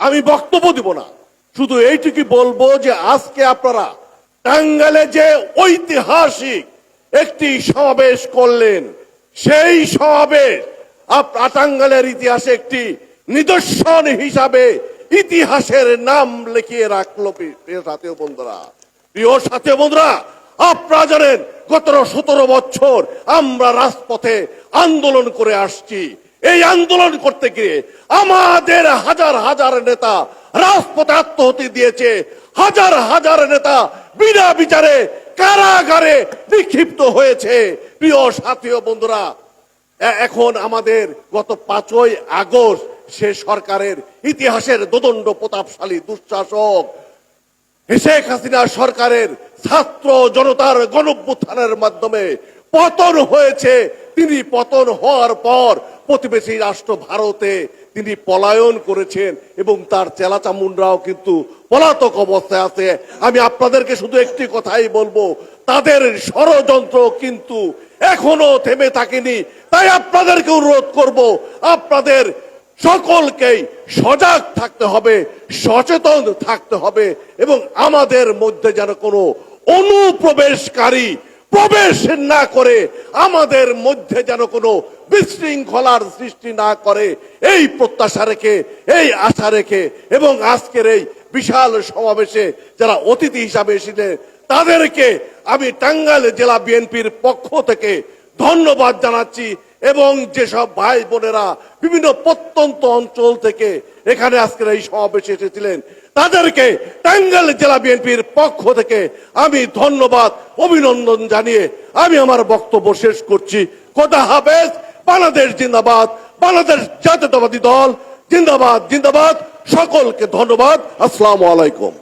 আমি বক্তব্য দিব না, শুধু এইটুকু বলবো যে আজকে আপনারা টাঙ্গাইলে যে ঐতিহাসিক একটি সমাবেশ করলেন, সেই সমাবেশ টাঙ্গাইলের ইতিহাসে একটি নিদর্শন হিসাবে ইতিহাসের নাম লিখিয়ে রাখলো। প্রিয় সাথী বন্ধুরা, আপনারা জানেন গত 17 বছর আমরা রাজপথে আন্দোলন করে আসছি। এই আন্দোলন করতে গিয়ে আমাদের হাজার হাজার নেতা রাজপথে আত্মহতি দিয়েছে, হাজার হাজার নেতা বিনা বিচারে কারাগারে নিক্ষিপ্ত হয়েছে। প্রিয় সাথী বন্ধুরা, এখন আমাদের গত 5ই আগস্ট সে সরকারের ইতিহাসের দোদণ্ড প্রতাপশালী দুঃশাসক শেখ হাসিনা সরকারের ছাত্র জনতার গণঅভ্যুত্থানের মাধ্যমে পতন হয়েছে। তিনি পতন হওয়ার পর প্রতিবেশী রাষ্ট্র ভারতে তিনি পলায়ন করেছেন এবং তার চেলাচামুন্ডরাও কিন্তু পলাতক অবস্থায় আছে। আমি আপনাদেরকে শুধু একটি কথাই বলবো, তাদের ষড়যন্ত্র কিন্তু এখনো থেমে থাকেনি। তাই আপনাদেরকে অনুরোধ করব, আপনাদের সকলকেই সজাগ থাকতে হবে, সচেতন থাকতে হবে এবং আমাদের মধ্যে যেন কোনো অনুপ্রবেশকারী প্রবেশ না করে, আমাদের মধ্যে যেন কোনো বিশৃঙ্খলার সৃষ্টি না করে, এই প্রত্যাশা রেখে, এই আশা রেখে এবং আজকের এই বিশাল সমাবেশে যারা অতিথি হিসাবে এসেছিলেন তাদেরকে আমি টাঙ্গাইল জেলা বিএনপির পক্ষ থেকে ধন্যবাদ জানাচ্ছি। এবং যেসব ভাই বোনেরা বিভিন্ন প্রত্যন্ত অঞ্চল থেকে এখানে আজকের এই সমাবেশে এসেছিলেন তাদেরকে টাঙ্গাইল জেলা বিএনপির পক্ষ থেকে আমি ধন্যবাদ অভিনন্দন জানিয়ে আমি আমার বক্তব্য শেষ করছি। খোদা হাফেজ। বাংলাদেশ জিন্দাবাদ, বাংলাদেশ জাতীয়তাবাদী দল জিন্দাবাদ জিন্দাবাদ। সকলকে ধন্যবাদ। আসসালামু আলাইকুম।